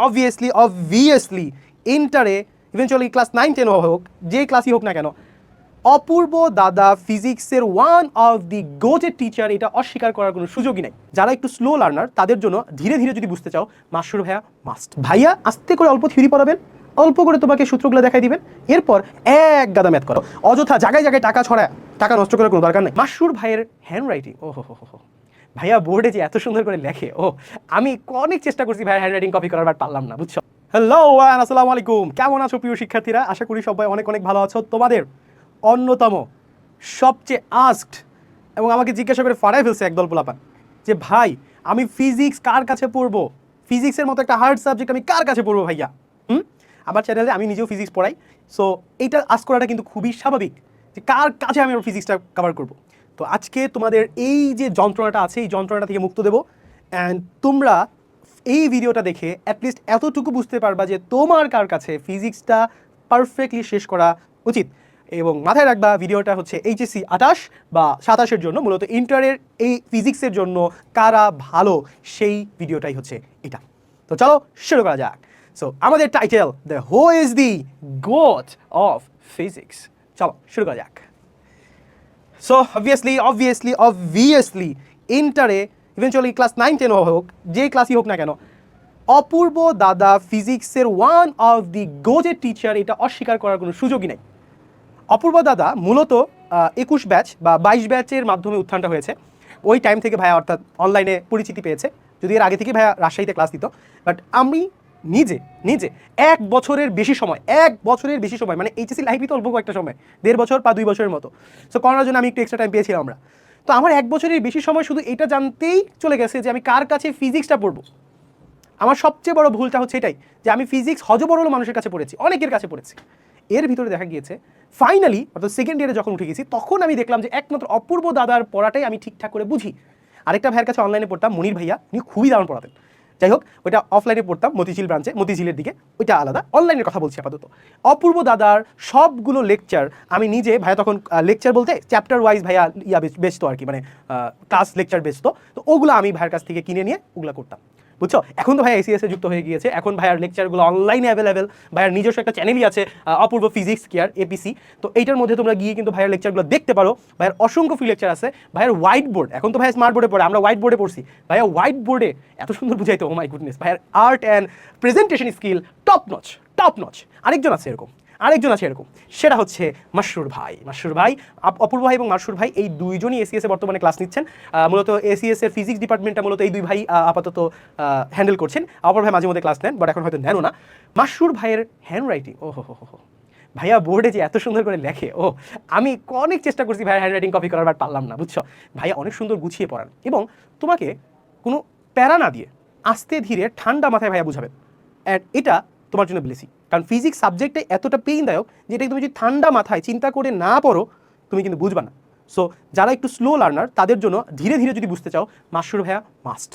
Obviously ইন্টারে eventually class 9-10 হোক, যে ক্লাসই হোক না কেন, অপূর্ব দাদা ফিজিক্সের ওয়ান অফ দি গোটেড টিচার, এটা অস্বীকার করার কোনো সুযোগই নাই। যারা একটু স্লো লার্নার তাদের জন্য ধীরে ধীরে যদি বুঝতে চাও, মাশরুর ভাইয়া মাস্ট। ভাইয়া আস্তে করে অল্প থিওরি পড়াবেন, অল্প করে তোমাকে সূত্রগুলো দেখাই দিবেন, এরপর এক গাদা ম্যাথ করো। অযথা জায়গায় জায়গায় টাকা ছড়ায় টাকা নষ্ট করার কোনো দরকার নেই। মাশরুর ভাইয়ের হ্যান্ড রাইটিং, ও হো, ভাইয়া বোর্ডে যে এত সুন্দর করে লেখে, আমি অনেক চেষ্টা করছি ভাইয়ের হ্যান্ড রাইটিং কপি করার, বাট পারলাম না, বুঝছো। হ্যালো আসসালামু আলাইকুম, কেমন আছো প্রিয় শিক্ষার্থীরা? আশা করি সবাই অনেক অনেক ভালো আছো। তোমাদের অন্যতম সবচেয়ে আস্কড এবং আমাকে জিজ্ঞাসা করে ফাড়াই ফেলছে একদল পোলাপান যে ভাই আমি ফিজিক্স কার কাছে পড়বো, ফিজিক্সের মতো একটা হার্ড সাবজেক্ট আমি কার কাছে পড়বো ভাইয়া। আমার চ্যানেলে আমি নিজেও ফিজিক্স পড়াই, সো এইটা আস্ক করাটা কিন্তু খুবই স্বাভাবিক যে কার কাছে আমি আমার ফিজিক্সটা কভার করবো। তো আজকে তোমাদের এই যে যন্ত্রণাটা আছে, এই যন্ত্রণাটা থেকে মুক্ত দেবো। অ্যান্ড তোমরা এই ভিডিওটা দেখে অ্যাটলিস্ট এতটুকু বুঝতে পারবা যে তোমার কার কাছে ফিজিক্সটা পারফেক্টলি শেষ করা উচিত। এবং মাথায় রাখবা ভিডিওটা হচ্ছে এইচএসসি 28 বা 27-এর জন্য, মূলত ইন্টারের এই ফিজিক্সের জন্য কারা ভালো সেই ভিডিওটাই হচ্ছে এটা। তো চলো শুরু করা যাক। সো আমাদের title the who is the god of physics. চলো শুরু করা যাক। সো অবভিয়াসলি ইন্টারে ইভেনচুয়ালি ক্লাস 9-10 হোক, যে ক্লাসই হোক না কেন, অপূর্ব দাদা ফিজিক্সের ওয়ান অফ দি গোটেড টিচার, এটা অস্বীকার করার কোনো সুযোগই নেই। অপূর্ব দাদা মূলত 21 ব্যাচ বা 22 ব্যাচের মাধ্যমে উত্থানটা হয়েছে। ওই টাইম থেকে ভাইয়া অর্থাৎ অনলাইনে পরিচিতি পেয়েছে, যদি এর আগে থেকে ভাইয়া রাজশাহীতে ক্লাস দিত। বাট আমি নিজে 1 বছরের বেশি সময় মানে এইচএসসি লাইফই তো অল্প কয়েকটা সময়, 1.5 বছর বা 2 বছরের মতো। সো করার জন্য আমি একটু এক্সট্রা টাইম পেয়েছিলাম আমরা। তো আমার 1 বছরের বেশি সময় শুধু এটা জানতেই চলে গেছে যে আমি কার কাছে ফিজিক্সটা পড়বো। আমার সবচেয়ে বড় ভুলটা হচ্ছে এটাই যে আমি ফিজিক্স হজবরল মানুষের কাছে পড়েছি, অনেকের কাছে পড়েছি। এর ভিতরে দেখা গিয়েছে ফাইনালি অর্থাৎ সেকেন্ড ইয়ারে যখন উঠে গেছি, তখন আমি দেখলাম যে একমাত্র অপূর্ব দাদার পড়াটাই আমি ঠিকঠাক করে বুঝি। আরেকটা ভাইয়ের কাছে অনলাইনে পড়তাম, মনির ভাইয়া, উনি খুবই দারুণ পড়াতেন। যাই হোক, ওইটা অফলাইনে পড়তাম মতিঝিল ব্রাঞ্চে, মতিঝিলের দিকে, ওইটা আলাদা। অনলাইনের কথা বলছি আপাতত। অপূর্ব দাদার সবগুলো লেকচার আমি নিজে, ভাইয়া তখন লেকচার বলতে চ্যাপ্টার ওয়াইজ ভাইয়া বেচতো আর কি, মানে ক্লাস লেকচার বেচতো। তো ওগুলো আমি ভাইয়ের কাছ থেকে কিনে নিয়ে ওগুলো করতাম, বুঝছো। এখন তো ভাইয়া এসিএসে যুক্ত হয়ে গিয়েছে, এখন ভাইয়ার লেকচারগুলো অনলাইনে অ্যাভেলেবেল। ভাইয়ার নিজস্ব একটা চ্যানেলই আছে, অপূর্ব ফিজিক্স কেয়ার এপিসি। তো এইটার মধ্যে তোমরা গিয়ে কিন্তু ভাইয়ার লেকচারগুলো দেখতে পারো। ভাইয়ার অসংখ্য ফ্রি লেকচার আছে। ভাইয়ার হোয়াইট বোর্ড, এখন তো ভাইয়া স্মার্ট বোর্ডে পড়ে, আমরা হোয়াইট বোর্ডে পড়ছি। ভাইয়া হোয়াইট বোর্ডে এত সুন্দর বুঝাইতো, ও মাই গুডনেস। ভাইয়ার art and presentation skill top notch. আরেকজন আছে এরকম, সেটা হচ্ছে মাশরুর ভাই। অপূর্ব ভাই এবং মাশরুর ভাই এই দুইজনই এসিএসে বর্তমানে ক্লাস নিচ্ছেন। মূলত এসিএস এর ফিজিক্স ডিপার্টমেন্টটা মূলত এই দুই ভাই আপাতত হ্যান্ডেল করছেন। অপর ভাই মাঝে মধ্যে ক্লাস নেন, বাট এখন হয়তো নেনও না। মাশরুর ভাইয়ের হ্যান্ড রাইটিং, ও হো, ভাইয়া বোর্ডে যে এত সুন্দর করে লেখে, আমি অনেক চেষ্টা করছি ভাইয়ের হ্যান্ড রাইটিং কপি করার, বাট পারলাম না, বুঝছো। ভাইয়া অনেক সুন্দর গুছিয়ে পড়ান এবং তোমাকে কোনো প্যারা না দিয়ে আস্তে ধীরে ঠান্ডা মাথায় ভাইয়া বুঝাবেন। অ্যান্ড এটা তোমার জন্য ব্লেসিং, কারণ ফিজিক্স সাবজেক্টে এতটা পেইনদায়ক যেটা তুমি যদি ঠান্ডা মাথায় চিন্তা করে না পড়ো তুমি কিন্তু বুঝবা না। সো যারা একটু স্লো লার্নার তাদের জন্য ধীরে ধীরে যদি বুঝতে চাও, মাশরুর ভাইয়া মাস্ট।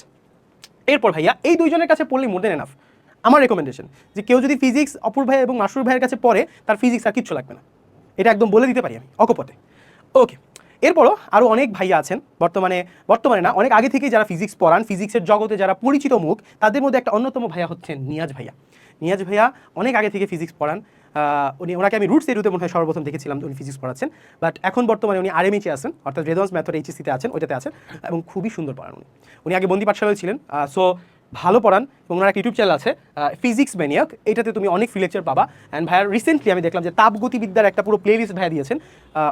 এরপর ভাইয়া এই দুইজনের কাছে পড়লে মোর দেন এনাফ। আমার রেকমেন্ডেশন যে কেউ যদি ফিজিক্স অপূর্ব ভাই এবং মাশরুর ভাইয়ের কাছে পড়ে, তার ফিজিক্স আর কিচ্ছু লাগবে না, এটা একদম বলে দিতে পারি আমি অকপটে। ওকে, এরপরও আরও অনেক ভাইয়া আছেন বর্তমানে না, অনেক আগে থেকেই যারা ফিজিক্স পড়ান, ফিজিক্সের জগতে যারা পরিচিত মুখ, তাদের মধ্যে একটা অন্যতম ভাইয়া হচ্ছেন নিয়াজ ভাইয়া অনেক আগে থেকে ফিজিক্স পড়ান। ওনাকে আমি রুটস এরিয়াতে মনে হয় সর্বপ্রথম দেখেছিলাম উনি ফিজিক্স পড়াচ্ছেন। বাট এখন বর্তমানে উনি আরএমএইচে আছেন, অর্থাৎ রেজন্স ম্যাথড এইচএসসিতে আছেন, ওইটাতে আছেন, এবং খুবই সুন্দর পড়ান উনি আগে বন্দি পাঠশালায় ছিলেন। সো ভালো পড়ান এবং ওনার একটা ইউটিউব চ্যানেল আছে ফিজিক্স ম্যানিয়াক, এটাতে তুমি অনেক ফ্রি লেকচার পাবা। অ্যান্ড ভাইয়ার রিসেন্টলি আমি দেখলাম যে তাপগতিবিদ্যার একটা পুরো প্লেলিস্ট ভাইয়া দিয়েছেন,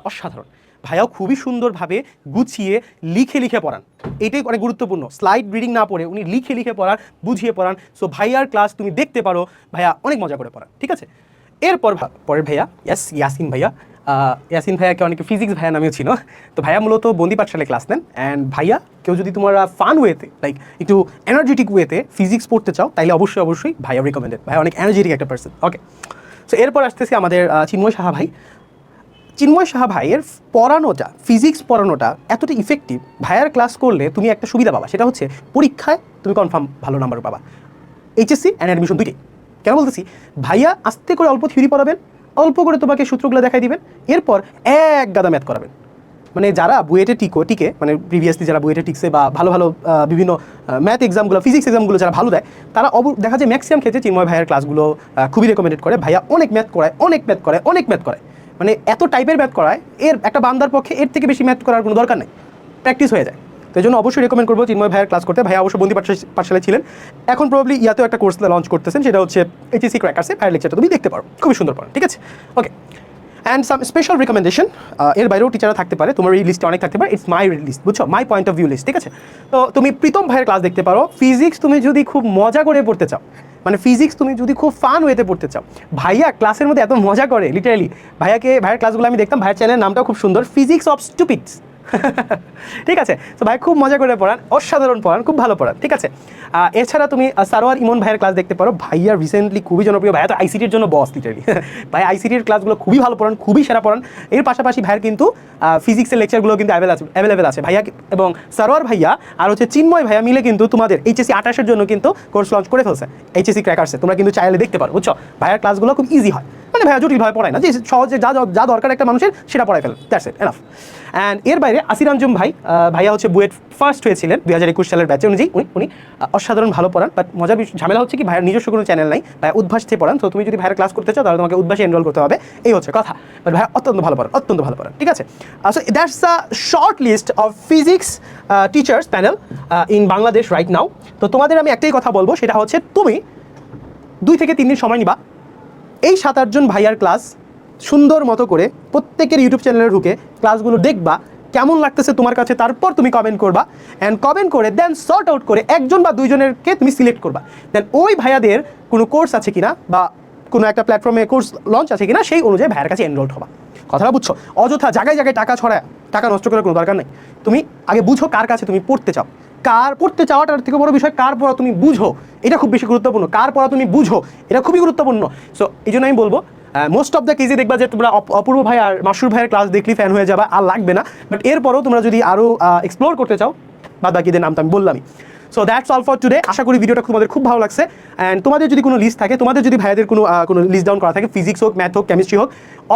অসাধারণ। ভাইয়াও খুবই সুন্দরভাবে গুছিয়ে লিখে পড়ান, এইটাই অনেক গুরুত্বপূর্ণ। স্লাইড রিডিং না পড়ে উনি লিখে পড়ান, বুঝিয়ে পড়ান। সো ভাইয়ার ক্লাস তুমি দেখতে পারো, ভাইয়া অনেক মজা করে পড়ান, ঠিক আছে। এরপর পরের ভাইয়া ইয়াসিন ভাইয়াকে অনেকে ফিজিক্স ভাইয়া নামেও ছিল। তো ভাইয়া মূলত বন্দি পাঠশালায় ক্লাস নেন। অ্যান্ড ভাইয়া কেউ যদি তোমরা ফান ওয়েতে, লাইক একটু এনার্জেটিক ওয়েতে ফিজিক্স পড়তে চাও, তাইলে অবশ্যই ভাইয়া রিকমেন্ডেড। ভাইয়া অনেক এনার্জেটিক একটা পার্সন। ওকে, সো এরপর আসতেছি আমাদের চিন্ময় সাহা ভাইয়ের পড়ানোটা, ফিজিক্স পড়ানোটা এতটা ইফেক্টিভ। ভাইয়ার ক্লাস করলে তুমি একটা সুবিধা পাবা, সেটা হচ্ছে পরীক্ষায় তুমি কনফার্ম ভালো নাম্বার পাবা, এইচএসসি অ্যান্ড অ্যাডমিশন দুইটাই। কেন বলতেছি, ভাইয়া আস্তে করে অল্প থিওরি পড়াবেন, অল্প করে তোমাকে সূত্রগুলো দেখাই দিবেন, এরপর এক গাদা ম্যাথ করাবেন। মানে যারা বুয়েটে টিকে মানে প্রিভিয়াসলি যারা বুয়েটে টিকছে বা ভালো ভালো বিভিন্ন ম্যাথ এক্সামগুলো ফিজিক্স এক্সামগুলো যারা ভালো দেয় তারা দেখা যায় ম্যাক্সিমাম ক্ষেত্রে চিন্ময় ভাইয়ের ক্লাসগুলো খুবই রেকমেন্ডেড করে। ভাইয়া অনেক ম্যাথ করায়, মানে এত টাইপের ম্যাথ করায়, এর একটা বান্দার পক্ষে এর থেকে বেশি ম্যাথ করার কোনো দরকার নেই, প্র্যাকটিস হয়ে যায়। তো এই জন্য অবশ্যই রেকমেন্ড করবো চিন্ময় ভাইয়ের ক্লাস করতে। ভাইয়া অবশ্য বন্দি পাঠশালায় ছিলেন, এখন প্রবলি ইয়াতেও একটা কোর্স লঞ্চ করতেছেন, সেটা হচ্ছে এইচএসসি ক্র্যাকার্সে। ভাইয়ের লেকচারটা তুমি দেখতে পারো, খুবই সুন্দর পড়ান, ঠিক আছে? ওকে, অ্যান্ড সাম স্পেশাল রিকমেন্ডেশন, এর বাইরেও টিচাররা থাকতে পারে, তোমার এই লিস্টে অনেক থাকতে পারে, ইটস মাই লিস্ট, বুঝছো, my point of view list, ঠিক আছে? তো তুমি প্রীতম ভাইয়ের ক্লাস দেখতে পারো। ফিজিক্স তুমি যদি খুব মজা করে পড়তে চাও, মানে ফিজিক্স তুমি যদি খুব ফান ওয়েতে পড়তে চাও, ভাইয়া ক্লাসের মধ্যে এত মজা করে লিটারালি। ভাইয়ের ক্লাসগুলো আমি দেখতাম, ভাইয়ের চ্যানেলের নামটাও খুব সুন্দর, ফিজিক্স অফ স্টুপিডস। ঠিক আছে, তো ভাই খুব মজা করে পড়ান, অসাধারণ পড়ান, খুব ভালো পড়ান, ঠিক আছে? এছাড়া তুমি সারোয়ার ইমন ভাইয়ের ক্লাস দেখতে পারো। ভাইয়া রিসেন্টলি খুবই জনপ্রিয়, ভাইয়া তো আইসিটির জন্য বস লিটারালি। ভাই আইসিটির ক্লাসগুলো খুবই ভালো পড়ান, খুবই সেরা পড়ান। এর পাশাপাশি ভাইয়ের কিন্তু ফিজিক্সের লেকচারগুলো কিন্তু অ্যাভেলেবেল আছে। ভাইয়া এবং সারোয়ার ভাইয়া আর হচ্ছে চিন্ময় ভাইয়া মিলে কিন্তু তোমাদের এইচএসসি 28-এর জন্য কিন্তু কোর্স লঞ্চ করে ফেলছে এইচএসসি ক্র্যাকার্সে, তোমরা কিন্তু চাইলে দেখতে পারো, বুঝছো? ভাইয়ার ক্লাসগুলো খুব ইজি হয়, মানে ভাইয়া জটিলভাবে পড়ায় না, যে সহজে যা দরকার একটা মানুষের সেটা পড়ায় ফেলে, দ্যাটস ইট, এনাফ। অ্যান্ড এর বাইরে আসির আঞ্জুম ভাইয়া হচ্ছে বুয়েট ফার্স্ট হয়েছিলেন 2021 সালের ব্যাচে অনুযায়ী। উনি অসাধারণ ভালো পড়ান, বাট ঝামেলা হচ্ছে কি ভাইয়ের নিজস্ব কোনো চ্যানেল নাই, ভাইয়া উদ্ভাস থেকে পড়ান। তো তুমি যদি ভাইয়ের ক্লাস করতে চাও তাহলে তোমাকে উদ্ভাসে এনরোল করতে হবে, এই হচ্ছে কথা। বাট ভাইয়া অত্যন্ত ভালো পড়ান, ঠিক আছে? So that's a short list of physics teachers panel in Bangladesh right now. তো তোমাদের আমি একটাই কথা বলবো, সেটা হচ্ছে তুমি 2 থেকে 3 দিন সময় নিবা, এই 7-8 জন ভাইয়ার ক্লাস সুন্দর মতো করে প্রত্যেকের ইউটিউব চ্যানেলে ঢুকে ক্লাসগুলো দেখবা, কেমন লাগতেছে তোমার কাছে, তারপর তুমি কমেন্ট করবা। অ্যান্ড কমেন্ট করে দেন সর্ট আউট করে 1 জন বা 2 জনেরকে তুমি সিলেক্ট করবা। দেন ওই ভাইয়াদের কোনো কোর্স আছে কিনা বা কোনো একটা প্ল্যাটফর্মে কোর্স লঞ্চ আছে কিনা সেই অনুযায়ী ভাইয়ের কাছে এনরোল হবা। কথাটা বুঝছো? অযথা জায়গায় টাকা নষ্ট করার কোনো দরকার নেই। তুমি আগে বুঝো কার কাছে তুমি পড়তে চাও, কার পড়তে চাওয়াটার থেকে বড় বিষয় কার পড়া তুমি বুঝো, এটা খুব বেশি গুরুত্বপূর্ণ। কার পড়া তুমি বুঝো এটা খুবই গুরুত্বপূর্ণ। সো এই জন্য আমি বলবো মোস্ট অফ দ্য কেজে দেখবা যে তোমরা অপূর্ব ভাই আর মাসুর ভাইয়ের ক্লাস দেখলি ফ্যান হয়ে যাবা, আর লাগবে না। বাট এরপরও তোমরা যদি আরও এক্সপ্লোর করতে চাও, বাকিদের নাম তো আমি বললামই। So that's all for today. আশা করি ভিডিওটা তোমাদের খুব ভালো লাগছে। অ্যান্ড তোমাদের যদি কোনো লিস্ট থাকে, তোমাদের যদি ভাইয়াদের কোনো লিস্ট ডাউন করা থাকে, ফিজিক্স হোক, ম্যাথ হোক, কেমিস্ট্রি হোক,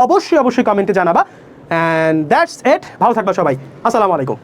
অবশ্যই কমেন্টে জানাবা। And that's it. ভালো থাকবা সবাই, আসসালামু আলাইকুম।